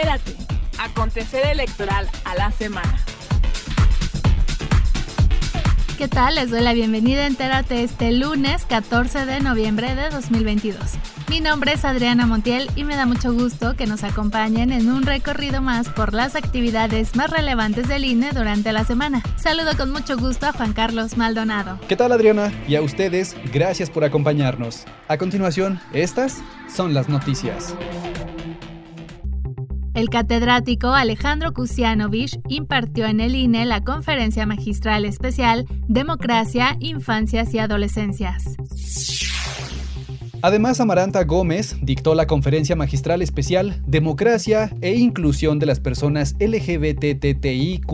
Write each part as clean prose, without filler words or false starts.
Entérate. Acontecer electoral a la semana. ¿Qué tal? Les doy la bienvenida a Entérate este lunes 14 de noviembre de 2022. Mi nombre es Adriana Montiel y me da mucho gusto que nos acompañen en un recorrido más por las actividades más relevantes del INE durante la semana. Saludo con mucho gusto a Juan Carlos Maldonado. ¿Qué tal, Adriana? Y a ustedes, gracias por acompañarnos. A continuación, estas son las noticias. El catedrático Alejandro Kucianovich impartió en el INE la conferencia magistral especial Democracia, Infancias y Adolescencias. Además, Amaranta Gómez dictó la conferencia magistral especial Democracia e Inclusión de las Personas LGBTTIQ+.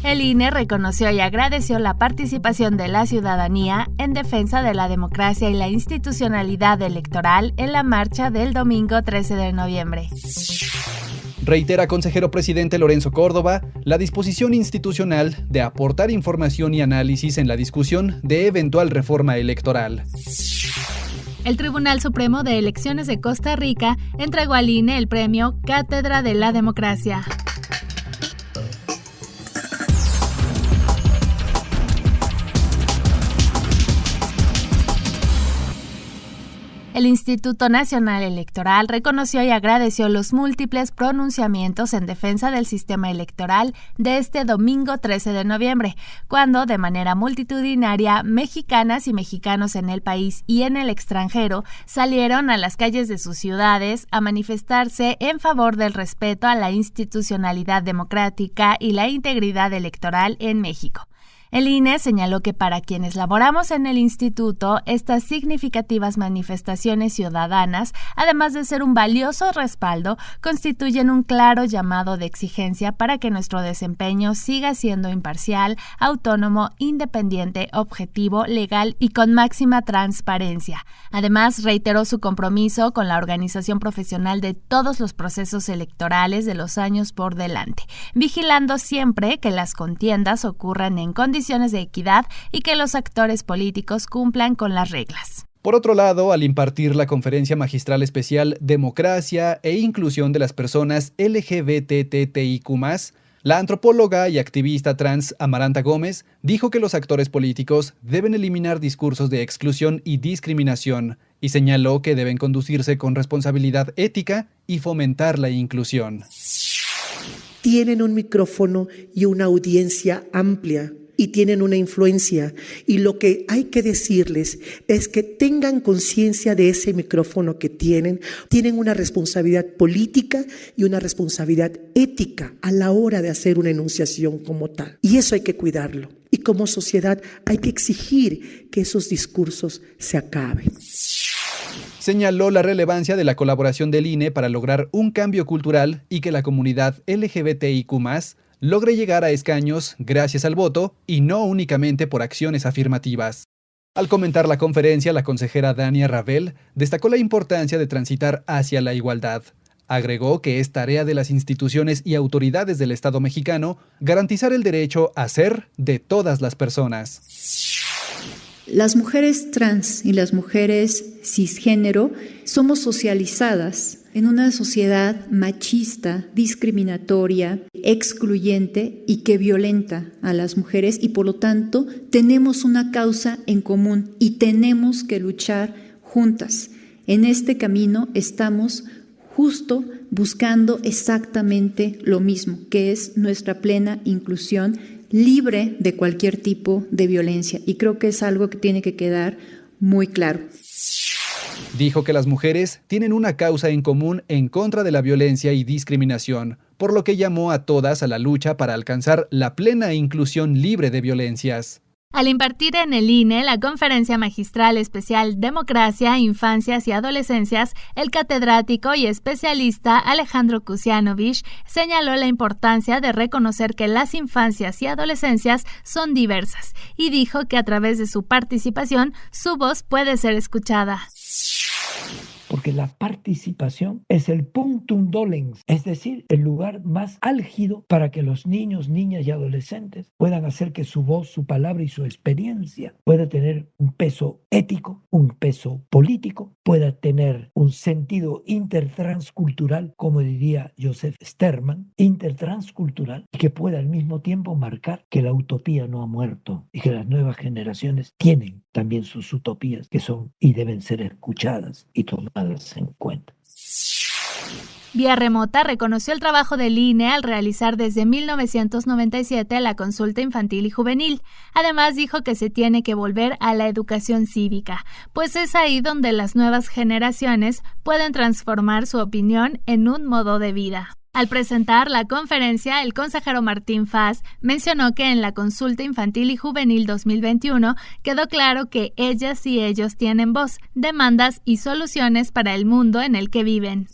El INE reconoció y agradeció la participación de la ciudadanía en defensa de la democracia y la institucionalidad electoral en la marcha del domingo 13 de noviembre. Reitera consejero presidente Lorenzo Córdoba la disposición institucional de aportar información y análisis en la discusión de eventual reforma electoral. El Tribunal Supremo de Elecciones de Costa Rica entregó al INE el premio Cátedra de la Democracia. El Instituto Nacional Electoral reconoció y agradeció los múltiples pronunciamientos en defensa del sistema electoral de este domingo 13 de noviembre, cuando, de manera multitudinaria, mexicanas y mexicanos en el país y en el extranjero salieron a las calles de sus ciudades a manifestarse en favor del respeto a la institucionalidad democrática y la integridad electoral en México. El INE señaló que para quienes laboramos en el instituto, estas significativas manifestaciones ciudadanas, además de ser un valioso respaldo, constituyen un claro llamado de exigencia para que nuestro desempeño siga siendo imparcial, autónomo, independiente, objetivo, legal y con máxima transparencia. Además, reiteró su compromiso con la organización profesional de todos los procesos electorales de los años por delante, vigilando siempre que las contiendas ocurran en condiciones de equidad y que los actores políticos cumplan con las reglas. Por otro lado, al impartir la conferencia magistral especial Democracia e Inclusión de las Personas LGBTTIQ+, la antropóloga y activista trans Amaranta Gómez dijo que los actores políticos deben eliminar discursos de exclusión y discriminación y señaló que deben conducirse con responsabilidad ética y fomentar la inclusión. Tienen un micrófono y una audiencia amplia y tienen una influencia, y lo que hay que decirles es que tengan conciencia de ese micrófono que tienen una responsabilidad política y una responsabilidad ética a la hora de hacer una enunciación como tal, y eso hay que cuidarlo, y como sociedad hay que exigir que esos discursos se acaben. Señaló la relevancia de la colaboración del INE para lograr un cambio cultural y que la comunidad LGBTIQ+, logre llegar a escaños gracias al voto y no únicamente por acciones afirmativas. Al comentar la conferencia, la consejera Dania Ravel destacó la importancia de transitar hacia la igualdad. Agregó que es tarea de las instituciones y autoridades del Estado mexicano garantizar el derecho a ser de todas las personas. Las mujeres trans y las mujeres cisgénero somos socializadas en una sociedad machista, discriminatoria, excluyente y que violenta a las mujeres, y por lo tanto tenemos una causa en común y tenemos que luchar juntas. En este camino estamos justo buscando exactamente lo mismo, que es nuestra plena inclusión, libre de cualquier tipo de violencia, y creo que es algo que tiene que quedar muy claro. Dijo que las mujeres tienen una causa en común en contra de la violencia y discriminación, por lo que llamó a todas a la lucha para alcanzar la plena inclusión libre de violencias. Al impartir en el INE la conferencia magistral especial Democracia, Infancias y Adolescencias, el catedrático y especialista Alejandro Kucianovich señaló la importancia de reconocer que las infancias y adolescencias son diversas y dijo que a través de su participación su voz puede ser escuchada. porque la participación es el punctum dolens, es decir, el lugar más álgido para que los niños, niñas y adolescentes puedan hacer que su voz, su palabra y su experiencia pueda tener un peso ético, un peso político, pueda tener un sentido intertranscultural, como diría Joseph Sterman, intertranscultural, y que pueda al mismo tiempo marcar que la utopía no ha muerto y que las nuevas generaciones tienen también sus utopías que son y deben ser escuchadas y tomadas en cuenta. Vía remota reconoció el trabajo del INE al realizar desde 1997 la consulta infantil y juvenil. Además dijo que se tiene que volver a la educación cívica, pues es ahí donde las nuevas generaciones pueden transformar su opinión en un modo de vida. Al presentar la conferencia, el consejero Martín Faz mencionó que en la consulta infantil y juvenil 2021 quedó claro que ellas y ellos tienen voz, demandas y soluciones para el mundo en el que viven.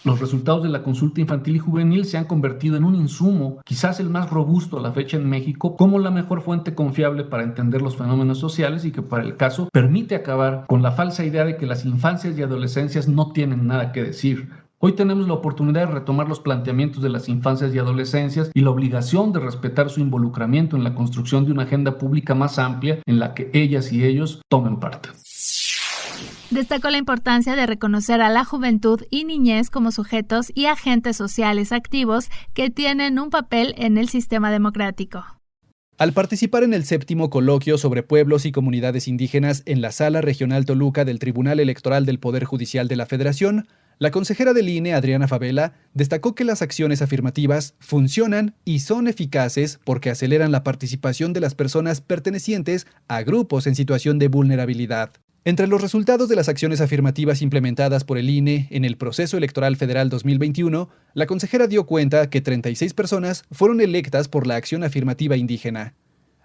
Los resultados de la consulta infantil y juvenil se han convertido en un insumo, quizás el más robusto a la fecha en México, como la mejor fuente confiable para entender los fenómenos sociales y que para el caso permite acabar con la falsa idea de que las infancias y adolescencias no tienen nada que decir. Hoy tenemos la oportunidad de retomar los planteamientos de las infancias y adolescencias y la obligación de respetar su involucramiento en la construcción de una agenda pública más amplia en la que ellas y ellos tomen parte. Destacó la importancia de reconocer a la juventud y niñez como sujetos y agentes sociales activos que tienen un papel en el sistema democrático. Al participar en el 7º coloquio sobre pueblos y comunidades indígenas en la Sala Regional Toluca del Tribunal Electoral del Poder Judicial de la Federación, la consejera del INE, Adriana Favela, destacó que las acciones afirmativas funcionan y son eficaces porque aceleran la participación de las personas pertenecientes a grupos en situación de vulnerabilidad. Entre los resultados de las acciones afirmativas implementadas por el INE en el proceso electoral federal 2021, la consejera dio cuenta que 36 personas fueron electas por la acción afirmativa indígena.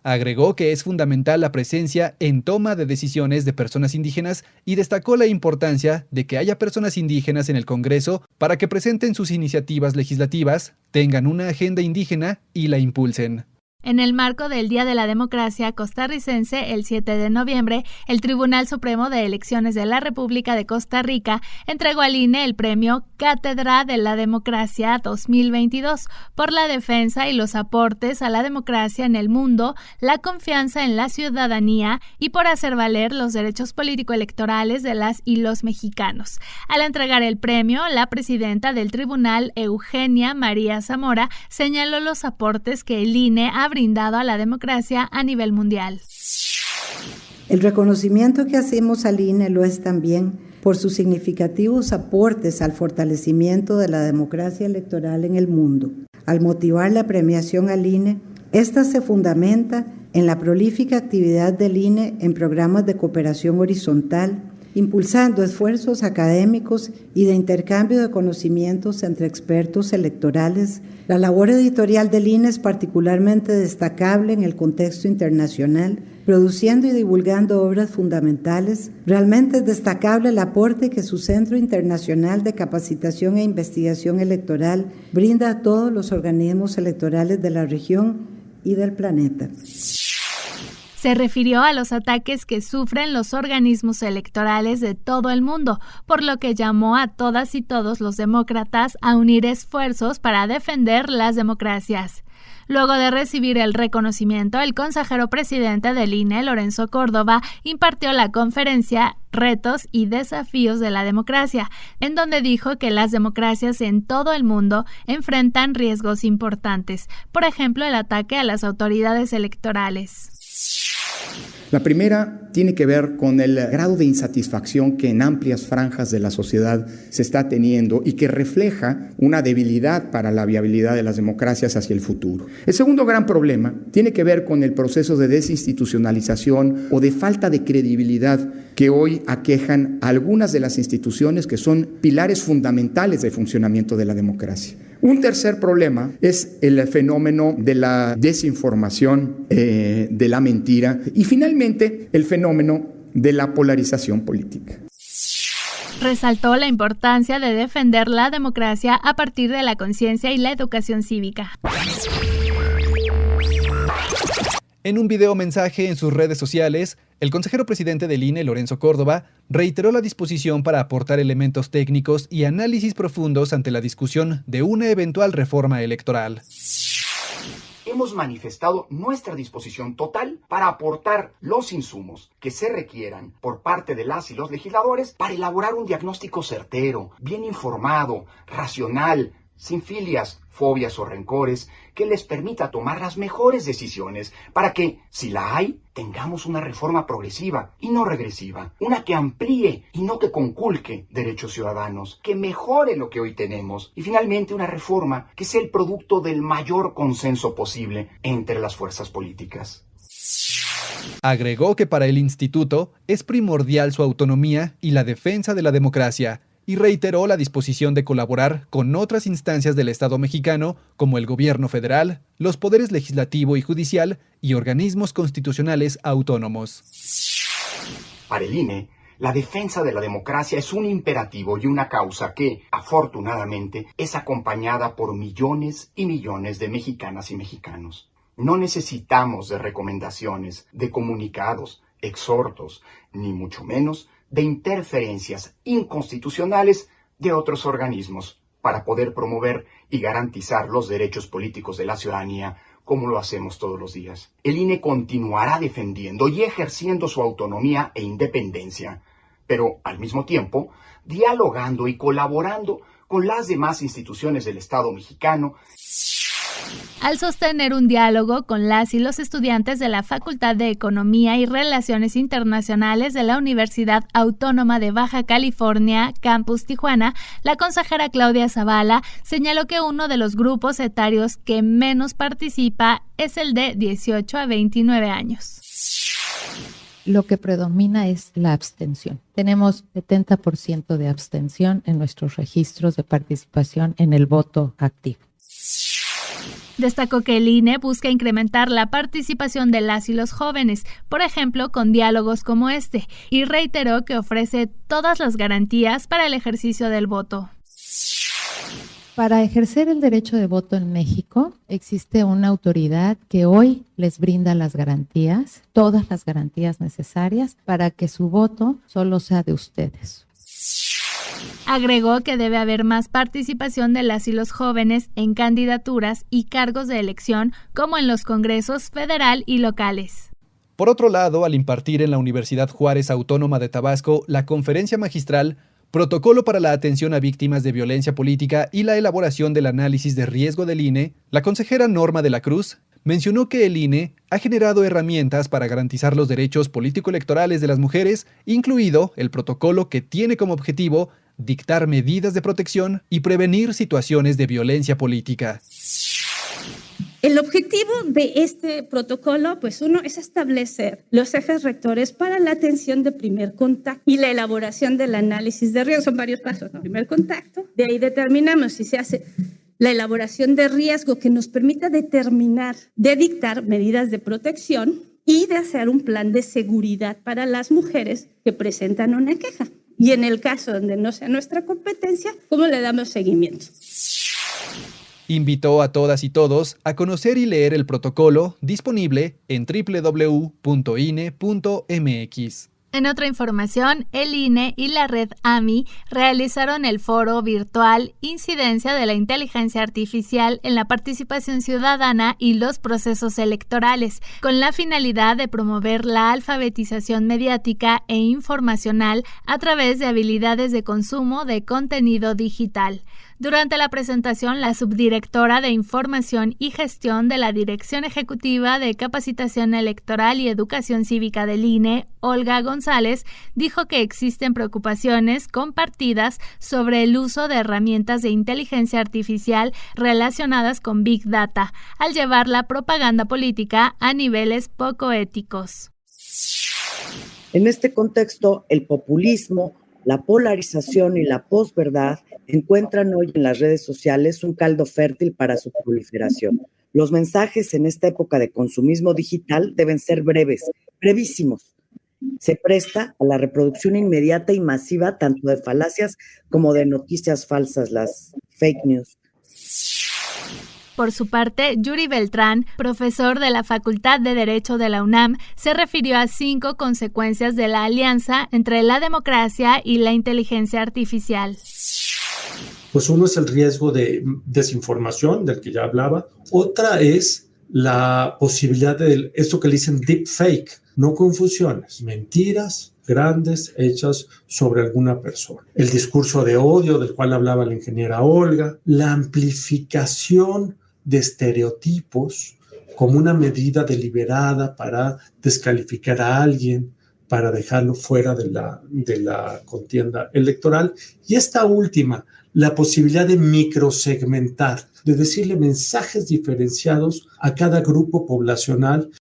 Agregó que es fundamental la presencia en toma de decisiones de personas indígenas y destacó la importancia de que haya personas indígenas en el Congreso para que presenten sus iniciativas legislativas, tengan una agenda indígena y la impulsen. En el marco del Día de la Democracia costarricense, el 7 de noviembre, el Tribunal Supremo de Elecciones de la República de Costa Rica entregó al INE el premio Cátedra de la Democracia 2022 por la defensa y los aportes a la democracia en el mundo, la confianza en la ciudadanía y por hacer valer los derechos político-electorales de las y los mexicanos. Al entregar el premio, la presidenta del tribunal, Eugenia María Zamora, señaló los aportes que el INE ha brindado a la democracia a nivel mundial. El reconocimiento que hacemos al INE lo es también por sus significativos aportes al fortalecimiento de la democracia electoral en el mundo. Al motivar la premiación al INE, esta se fundamenta en la prolífica actividad del INE en programas de cooperación horizontal, impulsando esfuerzos académicos y de intercambio de conocimientos entre expertos electorales. La labor editorial del INE es particularmente destacable en el contexto internacional, produciendo y divulgando obras fundamentales. Realmente es destacable el aporte que su Centro Internacional de Capacitación e Investigación Electoral brinda a todos los organismos electorales de la región y del planeta. Se refirió a los ataques que sufren los organismos electorales de todo el mundo, por lo que llamó a todas y todos los demócratas a unir esfuerzos para defender las democracias. Luego de recibir el reconocimiento, el consejero presidente del INE, Lorenzo Córdoba, impartió la conferencia Retos y Desafíos de la Democracia, en donde dijo que las democracias en todo el mundo enfrentan riesgos importantes, por ejemplo, el ataque a las autoridades electorales. La primera tiene que ver con el grado de insatisfacción que en amplias franjas de la sociedad se está teniendo y que refleja una debilidad para la viabilidad de las democracias hacia el futuro. El segundo gran problema tiene que ver con el proceso de desinstitucionalización o de falta de credibilidad que hoy aquejan a algunas de las instituciones que son pilares fundamentales del funcionamiento de la democracia. Un tercer problema es el fenómeno de la desinformación, de la mentira y finalmente el fenómeno de la polarización política. Resaltó la importancia de defender la democracia a partir de la conciencia y la educación cívica. En un video mensaje en sus redes sociales, el consejero presidente del INE, Lorenzo Córdoba, reiteró la disposición para aportar elementos técnicos y análisis profundos ante la discusión de una eventual reforma electoral. Hemos manifestado nuestra disposición total para aportar los insumos que se requieran por parte de las y los legisladores para elaborar un diagnóstico certero, bien informado, racional, sin filias, fobias o rencores, que les permita tomar las mejores decisiones para que, si la hay, tengamos una reforma progresiva y no regresiva, una que amplíe y no que conculque derechos ciudadanos, que mejore lo que hoy tenemos y finalmente una reforma que sea el producto del mayor consenso posible entre las fuerzas políticas. Agregó que para el instituto es primordial su autonomía y la defensa de la democracia, y reiteró la disposición de colaborar con otras instancias del Estado mexicano, como el gobierno federal, los poderes legislativo y judicial y organismos constitucionales autónomos. Para el INE, la defensa de la democracia es un imperativo y una causa que, afortunadamente, es acompañada por millones y millones de mexicanas y mexicanos. No necesitamos de recomendaciones, de comunicados, exhortos, ni mucho menos de interferencias inconstitucionales de otros organismos para poder promover y garantizar los derechos políticos de la ciudadanía como lo hacemos todos los días. El INE continuará defendiendo y ejerciendo su autonomía e independencia, pero al mismo tiempo dialogando y colaborando con las demás instituciones del Estado mexicano. Al sostener un diálogo con las y los estudiantes de la Facultad de Economía y Relaciones Internacionales de la Universidad Autónoma de Baja California, Campus Tijuana, la consejera Claudia Zavala señaló que uno de los grupos etarios que menos participa es el de 18 a 29 años. Lo que predomina es la abstención. Tenemos 70% de abstención en nuestros registros de participación en el voto activo. Destacó que el INE busca incrementar la participación de las y los jóvenes, por ejemplo, con diálogos como este, y reiteró que ofrece todas las garantías para el ejercicio del voto. Para ejercer el derecho de voto en México, existe una autoridad que hoy les brinda las garantías, todas las garantías necesarias para que su voto solo sea de ustedes. Agregó que debe haber más participación de las y los jóvenes en candidaturas y cargos de elección, como en los congresos federal y locales. Por otro lado, al impartir en la Universidad Juárez Autónoma de Tabasco la conferencia magistral Protocolo para la atención a víctimas de violencia política y la elaboración del análisis de riesgo del INE, la consejera Norma de la Cruz mencionó que el INE ha generado herramientas para garantizar los derechos político-electorales de las mujeres, incluido el protocolo que tiene como objetivo dictar medidas de protección y prevenir situaciones de violencia política. El objetivo de este protocolo, pues uno, es establecer los ejes rectores para la atención de primer contacto y la elaboración del análisis de riesgo. Son varios pasos, ¿no? Primer contacto, de ahí determinamos si se hace la elaboración de riesgo que nos permita determinar, de dictar medidas de protección y de hacer un plan de seguridad para las mujeres que presentan una queja. Y en el caso donde no sea nuestra competencia, ¿cómo le damos seguimiento? Invitó a todas y todos a conocer y leer el protocolo disponible en www.ine.mx. En otra información, el INE y la red AMI realizaron el foro virtual Incidencia de la Inteligencia Artificial en la Participación Ciudadana y los Procesos Electorales, con la finalidad de promover la alfabetización mediática e informacional a través de habilidades de consumo de contenido digital. Durante la presentación, la subdirectora de Información y Gestión de la Dirección Ejecutiva de Capacitación Electoral y Educación Cívica del INE, Olga González, dijo que existen preocupaciones compartidas sobre el uso de herramientas de inteligencia artificial relacionadas con Big Data, al llevar la propaganda política a niveles poco éticos. En este contexto, el populismo, la polarización y la posverdad encuentran hoy en las redes sociales un caldo fértil para su proliferación. Los mensajes en esta época de consumismo digital deben ser breves, brevísimos. Se presta a la reproducción inmediata y masiva tanto de falacias como de noticias falsas, las fake news. Por su parte, Yuri Beltrán, profesor de la Facultad de Derecho de la UNAM, se refirió a 5 consecuencias de la alianza entre la democracia y la inteligencia artificial. Pues uno es el riesgo de desinformación, del que ya hablaba. Otra es la posibilidad de esto que le dicen deepfake, no confusiones, mentiras grandes hechas sobre alguna persona. El discurso de odio del cual hablaba la ingeniera Olga, la amplificación de estereotipos como una medida deliberada para descalificar a alguien, para dejarlo fuera de la contienda electoral. Y esta última, la posibilidad de microsegmentar, de decirle mensajes diferenciados a cada grupo poblacional.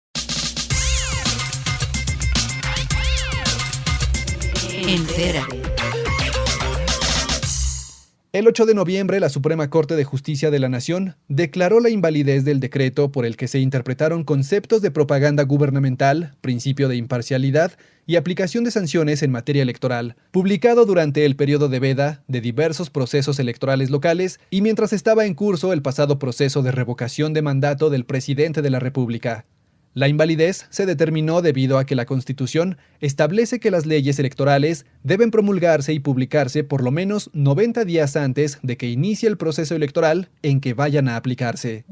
Entérate. El 8 de noviembre, la Suprema Corte de Justicia de la Nación declaró la invalidez del decreto por el que se interpretaron conceptos de propaganda gubernamental, principio de imparcialidad y aplicación de sanciones en materia electoral, publicado durante el periodo de veda de diversos procesos electorales locales y mientras estaba en curso el pasado proceso de revocación de mandato del presidente de la República. La invalidez se determinó debido a que la Constitución establece que las leyes electorales deben promulgarse y publicarse por lo menos 90 días antes de que inicie el proceso electoral en que vayan a aplicarse.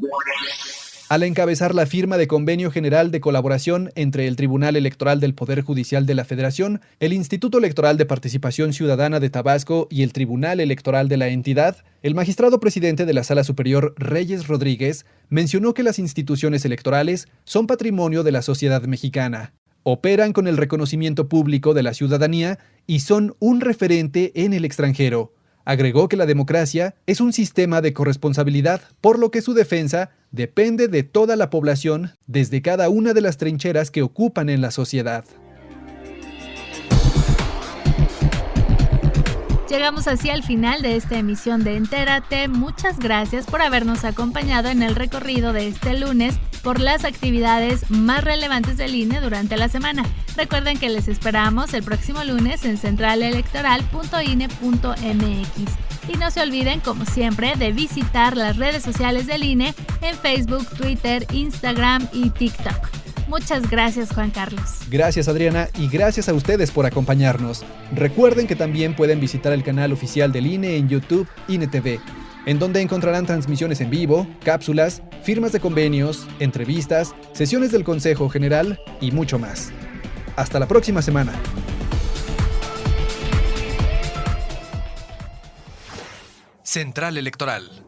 Al encabezar la firma de Convenio General de Colaboración entre el Tribunal Electoral del Poder Judicial de la Federación, el Instituto Electoral de Participación Ciudadana de Tabasco y el Tribunal Electoral de la entidad, el magistrado presidente de la Sala Superior, Reyes Rodríguez, mencionó que las instituciones electorales son patrimonio de la sociedad mexicana, operan con el reconocimiento público de la ciudadanía y son un referente en el extranjero. Agregó que la democracia es un sistema de corresponsabilidad, por lo que su defensa depende de toda la población desde cada una de las trincheras que ocupan en la sociedad. Llegamos así al final de esta emisión de Entérate. Muchas gracias por habernos acompañado en el recorrido de este lunes por las actividades más relevantes del INE durante la semana. Recuerden que les esperamos el próximo lunes en centralelectoral.ine.mx. Y no se olviden, como siempre, de visitar las redes sociales del INE en Facebook, Twitter, Instagram y TikTok. Muchas gracias, Juan Carlos. Gracias, Adriana, y gracias a ustedes por acompañarnos. Recuerden que también pueden visitar el canal oficial del INE en YouTube, INE TV, en donde encontrarán transmisiones en vivo, cápsulas, firmas de convenios, entrevistas, sesiones del Consejo General y mucho más. Hasta la próxima semana. Central Electoral.